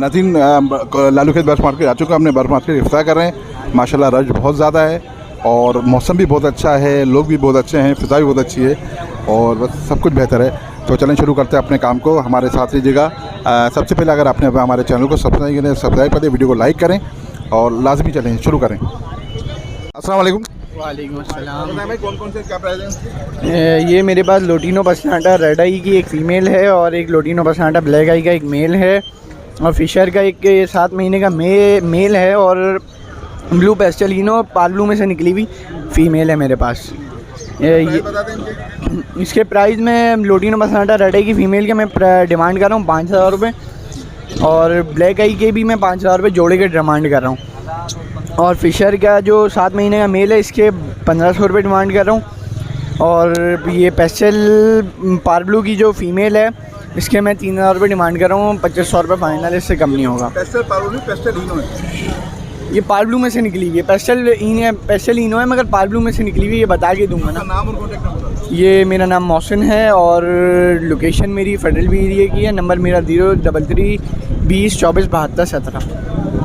नाज़रीन लालू खेत बर्फ़ मार्केट आ चुका, हमने बर्फ़ मार्केट इफ्तार कर रहे हैं। माशाल्लाह रश बहुत ज़्यादा है और मौसम भी बहुत अच्छा है, लोग भी बहुत अच्छे हैं, फ़िज़ा भी बहुत अच्छी है और बस सब कुछ बेहतर है। तो चलें शुरू करते हैं अपने काम को, हमारे साथ लीजिएगा। सबसे पहले अगर आपने हमारे चैनल को सब्सक्राइब करें, वीडियो को लाइक करें और लाजमी चलें शुरू करें। अस्सलाम वालेकुम। वालेकुम अस्सलाम। भाई कौन से क्या प्राइस हैं? ये मेरे पास लोटिनो बसनाटा रेड आई की एक फ़ीमेल है और एक लोटिनो बसनाटा ब्लैक आई का एक मेल है और फिशर का एक 7 महीने का मेल है और ब्लू पेस्टलिनो पार्लू में से निकली हुई फ़ीमेल है मेरे पास। ये इसके प्राइस में लोटिनो बसनाटा रेड आई की फ़ीमेल के मैं डिमांड कर रहा हूँ 5,000 रुपये और ब्लैक आई के भी मैं 5,000 रुपये जोड़े के डिमांड कर रहा हूँ। और फिशर का जो 7 महीने का मेल है इसके 1,500 रुपये डिमांड कर रहा हूँ और ये पेस्टल पार्ब्लू की जो फ़ीमेल है इसके मैं 3,000 रुपये डिमांड कर रहा हूँ। 2,500 रुपये फाइनल, इससे कम नहीं होगा। पेस्टल पार्ब्लू पेस्टल इनो है, ये पार्ब्लू में से निकली हुई है, पेस्टल इनो है मगर पार्ब्लू में से निकली हुई है, ये बता के दूंगा ना। नाम और कॉन्टैक्ट नंबर? ये मेरा नाम मोहसिन है और लोकेशन मेरी फेडरल भी एरिया की है। नंबर मेरा 033 20 24 72 17।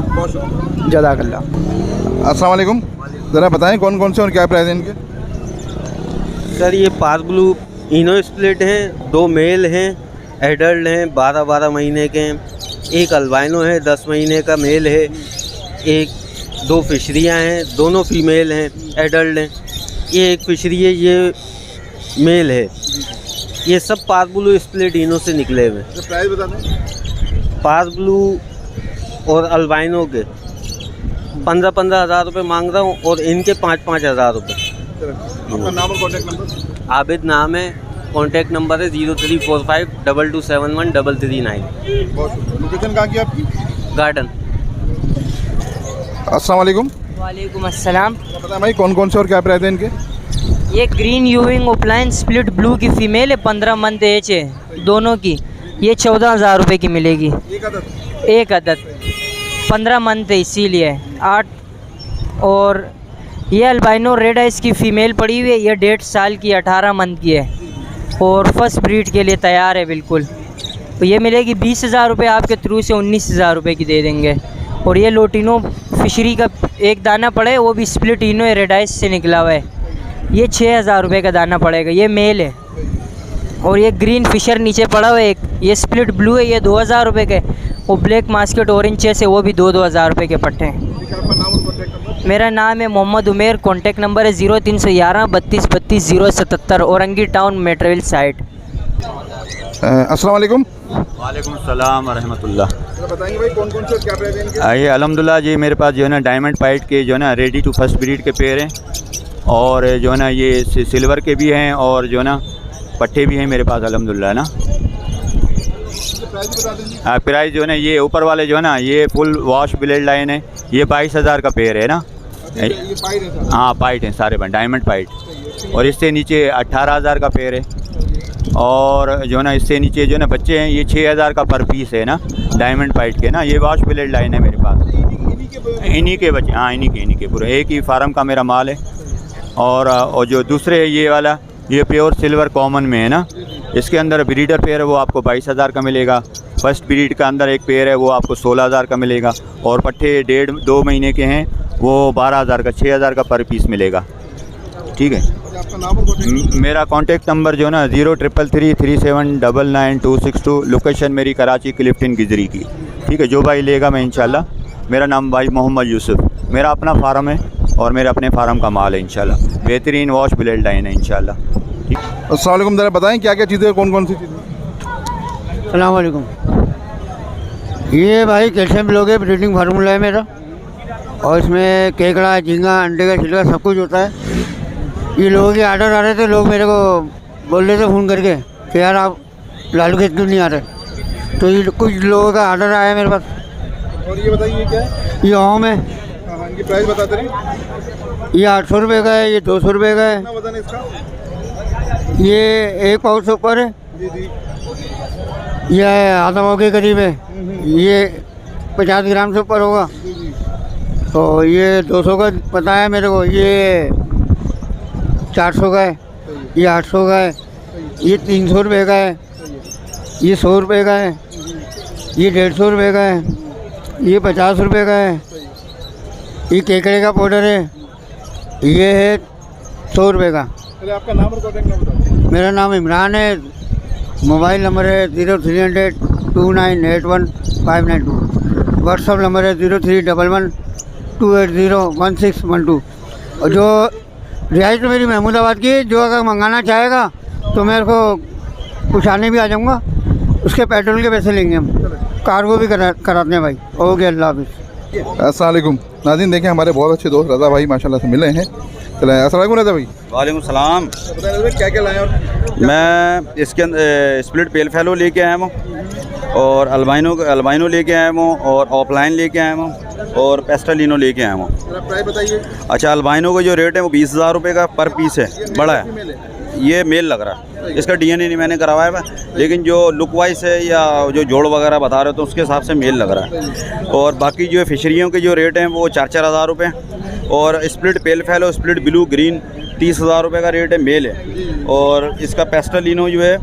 बहुत शुक्रिया, जज़ाकल्लाह। अस्सलाम वालेकुम। ज़रा बताएं कौन से और क्या प्राइस है इनके? सर ये पार्ब्लू इनो स्प्लिट हैं, 2 मेल हैं, एडल्ट हैं, 12 महीने के हैं। एक अल्बाइनो है, 10 महीने का मेल है। एक 2 फिशरियाँ हैं, दोनों फीमेल हैं, एडल्ट हैं। ये एक फिशरी है, ये मेल है। ये सब पार्ब्लू स्प्लिट इनो से निकले हुए हैं। प्राइस बता दें। पार्ब्लू और अल्बाइनो के 15-15 हज़ार रुपये मांग रहा हूँ और इनके 5-5 हज़ार रुपये। आपका नाम और कॉन्टैक्ट नंबर? आबिद नाम है, कॉन्टैक्ट नंबर है 0345 2271 339। लोकेशन कहाँ की आपकी? गार्डन। अस्सलाम वालेकुम। वालेकुम अस्सलाम। बताएं भाई कौन से और क्या प्राइस है इनके? ये ग्रीन यूविंग ओपलाइन स्प्लिट ब्लू की फ़ीमेल है, 15 मंथ एज है दोनों की। ये 14,000 रुपये की मिलेगी एक अदद। 15 मंथ है इसीलिए 8। और ये अल्बाइनो रेड आइस की फ़ीमेल पड़ी हुई है, ये 1.5 साल की 18 मंथ की है और फर्स्ट ब्रीड के लिए तैयार है बिल्कुल। तो ये मिलेगी 20,000 रुपये आपके थ्रू से 19,000 रुपये की दे देंगे। और ये लोटिनो फिशरी का एक दाना पड़ा है, वो भी स्प्लिट इनो है, रेड आइस से निकला हुआ है, ये 6,000 रुपये का दाना पड़ेगा, ये मेल है। और ये ग्रीन फिशर नीचे पड़ा हुआ है एक, ये स्प्लिट ब्लू है, ये 2,000 रुपये के। वो ब्लैक मास्केट ऑरेंज चेस है, वो भी 2-2 हज़ार रुपये के पट्टे हैं। मेरा नाम है मोहम्मद उमेर, कॉन्टैक्ट नंबर है 0311 32 32 077, औरंगी टाउन मेट्रोविल साइड। अस्सलाम वालेकुम। वालेकुम सलाम रहमतुल्लाह। बताएंगे भाई कौन से क्या प्राइस है इनके? ये अल्हम्दुलिल्लाह जी मेरे पास जो है ना डायमंड पाइट के जो है ना रेडी टू फर्स्ट ब्रीड के पेयर हैं और जो है ना ये सिल्वर के भी हैं और जो है ना पट्टे भी हैं मेरे पास अल्हम्दुलिल्लाह ना। प्राइस जो है ना ये ऊपर वाले जो है ना ये फुल वॉश ब्लेड लाइन है, ये 22,000 का पेयर है ना। हाँ पाइट हैं सारे बन डायमंड पाइट। और इससे नीचे 18,000 का पेयर है और जो है ना इससे नीचे जो है ना बच्चे हैं ये 6,000 का पर पीस है ना डायमंड पाइट के ना। ये वॉश ब्लेड लाइन है मेरे पास, इन्हीं के बच्चे। हाँ इन्हीं के पूरे एक ही फार्म का मेरा माल है। और जो दूसरे है ये वाला ये प्योर सिल्वर कॉमन में है ना, इसके अंदर ब्रीडर पेयर है वो आपको 22,000 का मिलेगा। फर्स्ट ब्रीड का अंदर एक पेयर है वो आपको 16,000 का मिलेगा और पट्टे 1.5-2 महीने के हैं वो 12,000 का 6,000 का पर पीस मिलेगा। ठीक है। मेरा कॉन्टैक्ट नंबर जो है ना 0333 3799 262। लोकेशन मेरी कराची क्लिफ्टन गिजरी की। ठीक है, जो भाई लेगा मैं इंशाल्लाह। मेरा नाम भाई मोहम्मद यूसुफ, मेरा अपना फार्म है और मेरे अपने फार्म का माल है इंशाल्लाह। बेहतरीन वॉश ब्लेड लाइन है इंशाल्लाह। ठीक। अस्सलाम वालेकुम। ज़रा बताएं क्या क्या चीज़ें कौन सी चीज़ें? अस्सलाम वालेकुम। ये भाई कैल्शियम ब्लॉक है, ब्रीडिंग फार्मूला है मेरा और इसमें केकड़ा, झींगा, अंडे का छिलका सब कुछ होता है। ये लोगों के आर्डर आ रहे थे, लोग मेरे को बोल रहे थे फ़ोन करके कि यार आप लालू खेत क्यों नहीं आ रहे, तो ये कुछ लोगों का आर्डर आया मेरे पास। और ये बताइए ये क्या है? ये ओम है। हाँ, इनकी प्राइस बता दें। ये 800 रुपये का है, ये 200 रुपये का है। कितना वजन है इसका? ये 1 पाउंड से ऊपर है। जी जी। ये आधा पाव के करीब है। ये 50 ग्राम से ऊपर होगा। तो ये 200 का पता है मेरे को, ये 400 का है, ये 800 का है, ये 300 रुपये का है, ये 100 रुपये का है, ये 150 रुपये का है, ये 50 रुपये का है। ये केकड़े का पाउडर है, ये है 100 रुपये का। चलिए आपका नाम और कॉन्टैक्ट नंबर बताइए। मेरा नाम इमरान है, मोबाइल नंबर है 03002981 व्हाट्सअप नंबर है 031128011612। और जो रिहाइश तो मेरी महमूदाबाद की, जो अगर मंगाना चाहेगा तो मेरे को उठाने भी आ जाऊँगा, उसके पेट्रोल के पैसे लेंगे हम, कार्गो भी कराते हैं भाई। ओके, अल्लाह हाफिज़। अस्सलाम वालेकुम नाज़रीन, देखें हमारे बहुत अच्छे दोस्त रज़ा भाई माशाल्लाह से मिले हैं। चले अस्सलाम वालेकुम रज़ा भाई। वालेकुम सलाम। क्या क्या लाए और मैं इसके अंदर स्प्लिट पेल फैलो लेके आया हूँ, और अल्बाइनो लेके आया हूँ, और ऑफलाइन लेके आया हूँ, और पेस्टलिनो लेके आया हूँ। प्राइस बताइए। अच्छा, अल्बाइनो का जो रेट है वो 20,000 रुपये का पर पीस है, बड़ा है। ये मेल लग रहा है, इसका DNA नहीं मैंने करवाया है, लेकिन जो लुक वाइज है या जो जोड़ वगैरह बता रहे हो तो उसके हिसाब से मेल लग रहा है। और बाकी जो फिशरियों के जो रेट हैं वो 4-4 हज़ार रुपये, और स्प्लिट पेल फैलो स्प्लिट ब्लू ग्रीन 30,000 रुपये का रेट है, मेल है। और इसका पेस्टलिनो जो है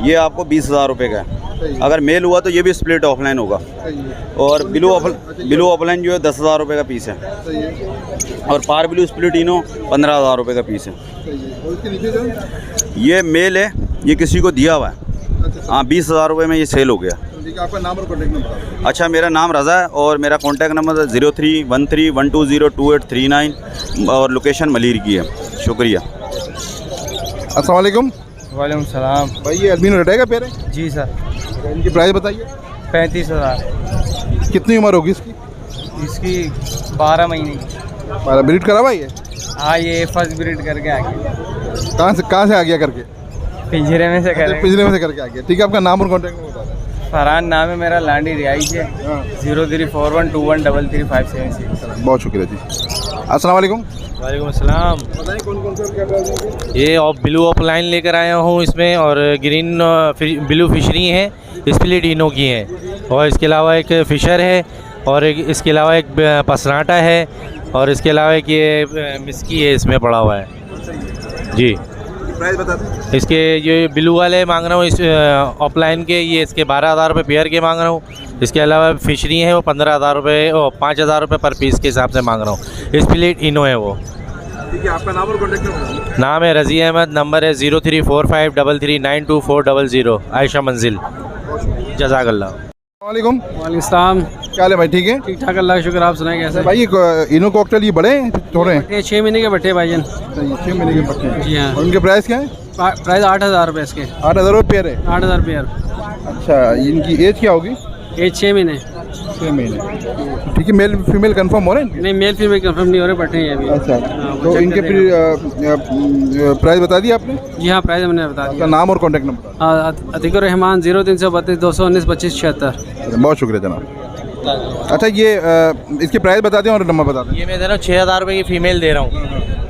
ये आपको 20,000 रुपये का है। अगर मेल हुआ तो ये भी स्प्लिट ऑफलाइन होगा। और ब्लू ऑफलाइन जो है 10,000 रुपये का पीस है। और पार ब्लू स्प्लिट इनो 15,000 रुपये का पीस है। ये मेल है, ये किसी को दिया हुआ है। हाँ, 20,000 रुपये में ये सेल हो गया। आपका नाम और कॉन्टैक्ट नंबर। अच्छा, मेरा नाम रज़ा है और मेरा कॉन्टैक्ट नंबर है 031312022839 और लोकेशन मलीर की है। शुक्रिया। अस्सलाम वालेकुम। वालेकुम सलाम। भाई ये अल्बिनो रेड का पेयर है? जी सर। इनकी प्राइस बताइए। 35,000। कितनी उम्र होगी इसकी? इसकी 12 महीने की। 12 ब्रीड करा हुआ है ये? हाँ, ये फर्स्ट ब्रीड करके आ गया। कहाँ से आ गया करके? पिंजरे में से करें। पिछले में से करके आ गया। ठीक है, आपका नाम और कॉन्टैक्ट नंबर बता दें। फरहान नाम है मेरा, लांडी रिहाइश है। 0341213356। बहुत शुक्रिया जी। अस्सलाम वालेकुम। वालेकुम अस्सलाम। बताइए कौन कौन से क्या प्राइस है? ये ब्लू ऑफलाइन लेकर आया हूँ इसमें, और ग्रीन ब्लू फिशरी है, स्प्लिट इनो की है, और इसके अलावा एक फ़िशर है, और इसके अलावा एक पसराटा है, और इसके अलावा एक ये मिस्की है इसमें पड़ा हुआ है जी। प्राइस बता दें। इसके ये ब्लू वाले मांग रहा हूँ इस ऑफलाइन के, ये इसके 12,000 रुपये पेयर के मांग रहा हूँ। इसके अलावा फिशरी है वो 15,000 रुपये और 5,000 रुपये पर पीस के हिसाब से मांग रहा हूँ। स्प्लिट इनो है वो। ठीक है, आपका नाम और कॉन्टैक्ट नंबर। नाम है रज़ी अहमद, नंबर है 034533924000, आयशा मंजिल। जज़ाकल्लाह। वालेकुम। वालेकुम सलाम। क्या हाल है भाई? ठीक है, ठीक ठाक, अल्लाह का शुक्र। आप सुनाए कैसे? भाई ये इनो कॉकटेल ये बड़े हैं छोटे हैं? ये 6 महीने के बट्टे भाईजान। 6 महीने के पक्के हैं। जी हाँ। और उनके प्राइस क्या है? प्राइस 8,000 रुपये इसके। 8,000 रुपये पेयर है? 8,000 रुपये। अच्छा, इनकी एज क्या होगी? एज 6 महीने। 6 महीने। ठीक है, मेल फीमेल कंफर्म हो रहे हैं? नहीं, मेल फीमेल कंफर्म नहीं हो रहे, बट्टे हैं अभी। अच्छा, तो इनके फिर प्राइस बता दिया आपने? जी हाँ, प्राइस मैंने बता आपका नाम और कॉन्टैक्ट नंबर। अतीकुर रहमान 0332292576। बहुत शुक्रिया जनाब। अच्छा, ये इसकी प्राइस बता दें और नंबर बता दें। ये मैं दे रहा हूँ 6,000 रुपये की फ़ीमेल दे रहा हूँ,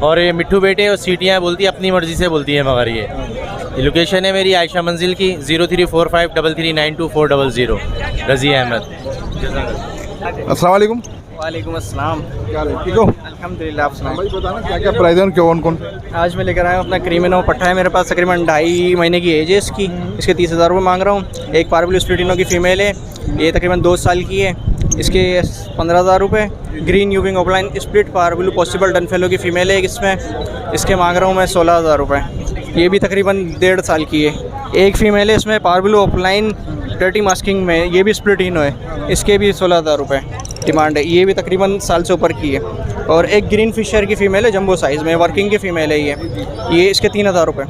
और ये मिट्ठू बेटे और सीटियाँ बोलती है, अपनी मर्ज़ी से बोलती है, मगर ये लोकेशन है मेरी आयशा मंजिल की 034533924000, रज़ी अहमद। अस्सलाम वालेकुम। वालेकुम अस्सलाम। क्या हाल है? ठीक हो? अल्हम्दुलिल्लाह। आप सुनाएं। भाई बताना क्या क्या प्राइस है और कौन कौन? आज मैं लेकर आया हूँ अपना क्रीमिनो पट्टा है मेरे पास, तकरीबन 2.5 महीने की एज है इसकी। इसके 30,000 रुपये मांग रहा हूँ। एक पारब्लू स्प्लिटिनो की फ़ीमेल है, ये तकरीबन 2 साल की है, इसके 15,000 रुपये। ग्रीन यूविंग ऑफलाइन स्प्लिट पारब्लू पॉसिबल डन फेलो की फ़ीमेल है इसमें, इसके मांग रहा हूँ मैं 16,000 रुपये। ये भी तकरीबन 1.5 साल की है। एक फ़ीमेल है इसमें पारब्लू ऑफलाइन डर्टी मास्किंग में, ये भी स्प्लिटिनो है, इसके भी 16,000 रुपये डिमांड है। ये भी तकरीबन साल से ऊपर की है। और एक ग्रीन फिशर की फ़ीमेल है जंबो साइज़ में, वर्किंग की फ़ीमेल है ये इसके 3,000 रुपये।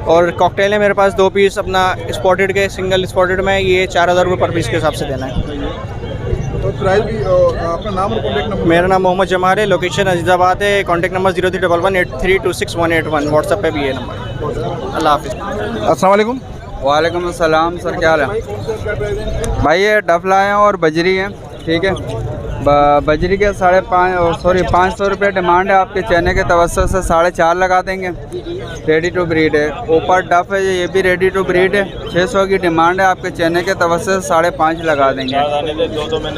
और कॉकटेल है मेरे पास 2 पीस अपना स्पॉटेड के, सिंगल स्पॉटेड में, ये 4,000 रुपये पर पीस के हिसाब से देना है। तो प्राइस भी आपका नाम और कॉन्टैक्ट नंबर। मेरा नाम मोहम्मद जमाल है, लोकेशन अजीज़ाबाद है, कॉन्टैक्ट नंबर 031183268181, व्हाट्सएप पे भी है नंबर। अल्लाह हाफिज़। अस्सलाम वालेकुम। वालेकुम अस्सलाम सर, क्या हाल है भाई? ये डफला है और बजरी है, ठीक है। बजरी के 500 रुपये डिमांड है, आपके चने के तवस्सुत से 4.5 लगा देंगे। रेडी टू ब्रीड है। ऊपर डफ है, ये भी रेडी टू ब्रीड है, 600 की डिमांड है, आपके चने के तवस्सुत से 5.5 लगा देंगे।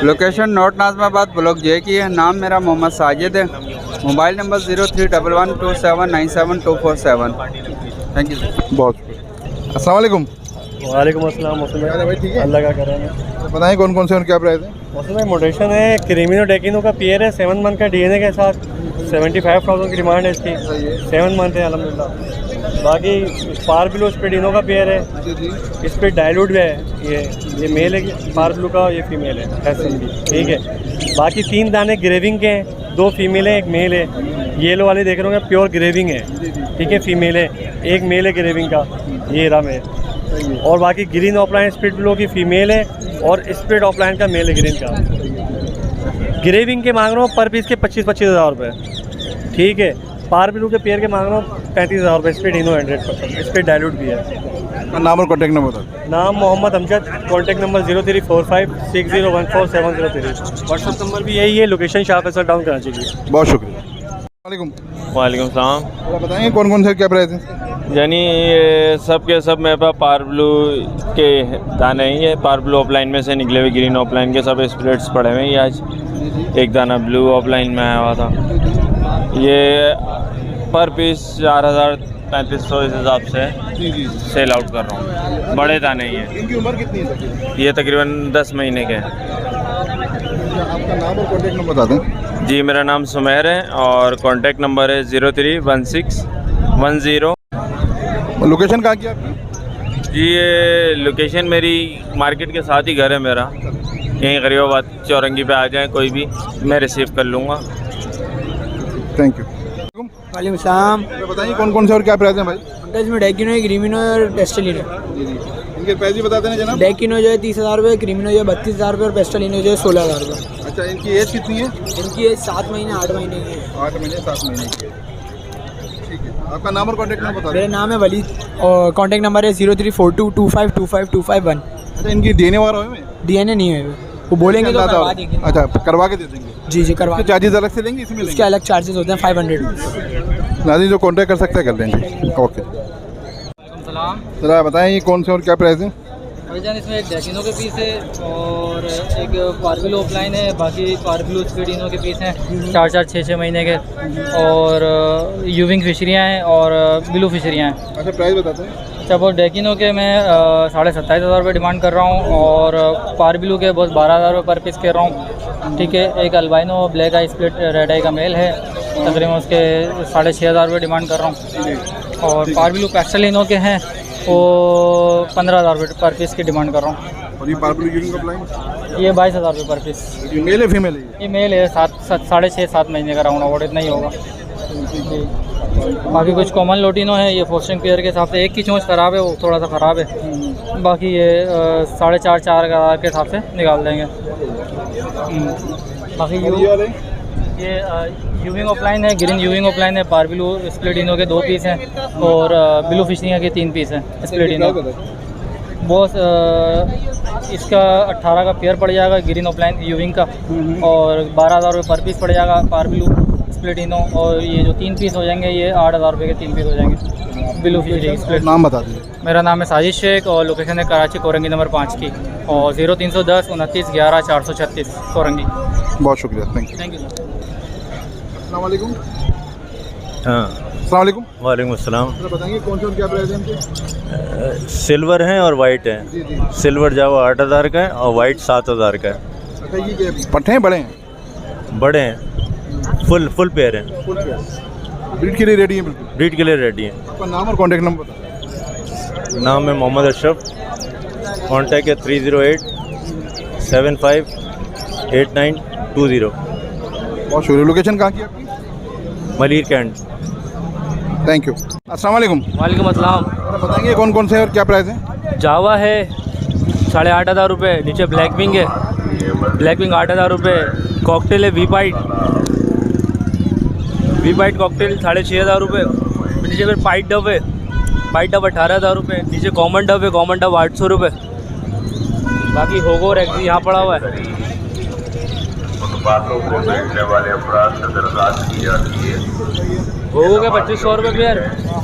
Location north Nazimabad block J की है। नाम मेरा मोहम्मद साजिद है। Mobile number 031127972447। Thank you. बहुत। अस्सलाम वालेकुम। वालेकुम अस्सलाम। मौसम क्या हाल है भाई, ठीक है? अल्लाह का करम है। तो बताएं कौन कौन से और क्या प्राइस है? मौसम में मोटेशन है, क्रीमिनो डेकिनो का पेयर है 7 मंथ का डीएनए के साथ, 75,000 की डिमांड है इसकी, 7 मंथ है अल्हम्दुलिल्लाह। बाकी पार ब्लू स्पेडिनो का पेयर है, इस पर डायलूट भी है, ये मेल है पार ब्लू का, ये फीमेल है एसएमडी, ठीक है। बाकी 3 दाने ग्रेविंग के हैं, 2 फीमेल है 1 मेल है। येलो वाले देख रहे होंगे प्योर ग्रेविंग है, ठीक है, फीमेल है, 1 मेल है ग्रेविंग का, ये रहा मेल। और बाकी ग्रीन ऑफलाइन स्प्लिट ब्लू की फीमेल है और स्प्लिट ऑफलाइन का मेल है ग्रीन का। ग्रेविंग के मांग रहा हूँ पर पीस के 25-25 हज़ार रुपये, ठीक है। पार ब्लू के पेयर के मांग रहा हूँ 35 हज़ार रुपये, स्प्लिट इनो 100%, इस पर डायलूट भी है। नाम और कॉन्टैक्ट नंबर बता। नाम Mohammad Amjad, contact number 034560147003। WhatsApp number भी यही है, लोकेशन शाह फैसल टाउन कराची की। बहुत शुक्रिया। वालेकुम। वालेकुम सलाम। थोड़ा बताएंगे कौन कौन से क्या प्राइस है? यानी ये सब के सब मेरे पास पार ब्लू के दाने ही है, पार ब्लू ऑफलाइन में से निकले हुए, ग्रीन ऑफलाइन के सब स्प्लिट्स पड़े हुए हैं। ये आज एक दाना ब्लू ऑफलाइन में आया हुआ था, ये पर पीस 4,000-3,500 इस हिसाब से सेल आउट कर रहा हूँ। बड़े दाने ही हैं। इनकी उम्र कितनी है? ये तकरीबन 10 महीने के हैं। आपका नाम और कॉन्टैक्ट नंबर बता दें। जी, मेरा नाम सुमेर है और कॉन्टैक्ट नंबर है 031610। लोकेशन कहाँ की आपकी? जी, ये लोकेशन मेरी मार्केट के साथ ही घर है मेरा, यहीं गरीबाबाद चौरंगी पे आ जाएं कोई भी, मैं रिसीव कर लूँगा। Thank you. वालेकुम सलाम। तो बताइए कौन कौन से और क्या प्राइस है भाई? इसमें डेकिनो है, क्रीमिनो और पेस्टलिनो। इनके प्राइस भी बता देना जनाब। डेकिनो जो है 30,000 रुपये, क्रीमिनो जो है 32,000 रुपये और पेस्टलिनो जो है 16,000 रुपये। अच्छा, इनकी एज कितनी है? इनकी एज 7 महीने 8 महीने की है। 8 महीने 7 महीने की है, ठीक है। आपका नाम और कॉन्टैक्ट नंबर बता मेरा दें। नाम है वलीद और कॉन्टैक्ट नंबर है 0342252551। अच्छा, इनकी देने वाला है? डीएनए नहीं है, वो बोलेंगे तो करवा देंगे। अच्छा, करवा के दे देंगे। जी करवा। चार्जेस अलग से लेंगे इसमें? इसके अलग चार्जेस होते हैं 500 नाज़रीन जो कॉन्टैक्ट कर सकते हैं कर लेंगे। ओके। ज़रा बताएं ये कौन से और क्या प्राइस है? भाईजान इसमें एक डेकिनो के पीस है और एक पारब्लू ऑफलाइन है, बाकी पारब्लू स्पीडिनो के पीस हैं 4-4, 6-6 महीने के, और यूविंग फिशरियाँ हैं और ब्लू फिशरियाँ हैं। अच्छा, प्राइस बताते हैं। अच्छा, वो डेकिनो के मैं 27,500 रुपये डिमांड कर रहा हूँ और पारब्लू के बस 12,000 रुपये पर पीस कह रहा हूँ, ठीक है। एक अल्बाइनो ब्लैक आई स्प्लिट रेड आई का मेल है, तकरीबन उसके 6,500 रुपये डिमांड कर रहा हूँ। और पारब्लू पेस्टलिनो के हैं वो 15,000 रुपये पर पीस की डिमांड कर रहा हूँ। और ये पारब्लू यूनिक ऑफलाइन ये 22,000 रुपये पर पीस। ये मेल है फीमेल है? ये मेल है, 6.5-7 महीने का राउंड अबाउट इतना ही होगा जी। बाकी कुछ कॉमन लोटिनो है, ये फोस्टिंग पेयर के हिसाब से एक की चोंच ख़राब है, वो थोड़ा सा ख़राब है, बाकी ये 4,500 के हिसाब से निकाल देंगे। बाकी ये यूविंग ऑफलाइन है, ग्रीन यूविंग ऑफलाइन है, पारब्लू स्प्लिटिनो के 2 पीस हैं और ब्लू फिशरिया के 3 पीस हैं स्प्लिटिनो। वो इसका 18 का पेयर पड़ जाएगा ग्रीन ऑफलाइन यूविंग का, और 12,000 रुपये पर पीस पड़ जाएगा पारब्लू स्प्लिटिनो, और ये जो 3 पीस हो जाएंगे ये 8,000 रुपये के 3 पीस हो जाएंगे ब्लू फिशरी स्प्लिट। नाम बता दीजिए। मेरा नाम है साजिद शेख और लोकेशन है कराची कोरंगी नंबर 5 की, और 0310 29 11 436 कोरंगी। बहुत शुक्रिया, thank you. Thank you sir. अस्सलाम वालेकुम। हाँ, अस्सलाम वालेकुम। वालेकुम अस्सलाम। बताएंगे कौन से और क्या प्राइस है इनके? सिल्वर हैं और वाइट हैं। सिल्वर जावा 8,000 का है और वाइट 7,000 का है। अच्छा, ये पट्टे हैं बड़े हैं? बड़े हैं, फुल पेयर हैं। फुल पेयर ब्रीड के लिए रेडी हैं? बिल्कुल ब्रीड के लिए रेडी हैं। आपका नाम और कॉन्टैक्ट नंबर बताएं। नाम है मोहम्मद अशरफ, कॉन्टैक्ट है 308 75 8920। बहुत शुक्रिया। लोकेशन कहाँ की आपकी? मलिर कैंट। Thank you. अस्सलाम वालेकुम। वालेकुम अस्सलाम। बताएंगे कौन कौन से और क्या प्राइस है? जावा है 8,500 रुपये, नीचे ब्लैक विंग है, ब्लैक विंग 8,000 रुपये, कॉकटेल है वी पाइट कॉकटेल 6,500 रुपये, नीचे फिर पाइट डब है, पाइट डब 18,000 रुपये, नीचे कॉमन डब है, कॉमन डब 800 रुपये, बाकी होगो और एग्जी यहाँ पड़ा हुआ है। बातों को बेचने वाले अफराद से दरखास्त की जाती है। होगो के 2,500 रुपये पेयर,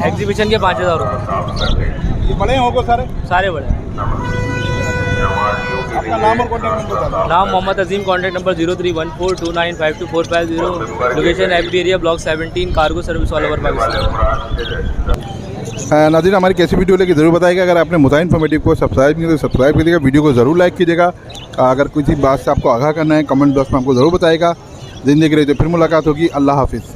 एग्जीबिशन के 5,000 रुपये। ये बड़े होंगे सारे बड़े। आपका नाम और कॉन्टैक्ट नंबर बताओ। नाम Mohammad Azim, contact number 0314295245 location MP area block 17, cargo service all over Pakistan. नाज़रीन हमारी कैसी वीडियो लगी ज़रूर बताइएगा। अगर आपने मुताइन इन्फॉर्मेटिव को सब्सक्राइब नहीं तो सब्सक्राइब कीजिएगा, वीडियो को ज़रूर लाइक कीजिएगा। अगर किसी बात से आपको आगाह करना है कमेंट बॉक्स में आपको ज़रूर बताइएगा। ज़िंदगी रही तो फिर मुलाकात होगी। अल्लाह हाफिज़।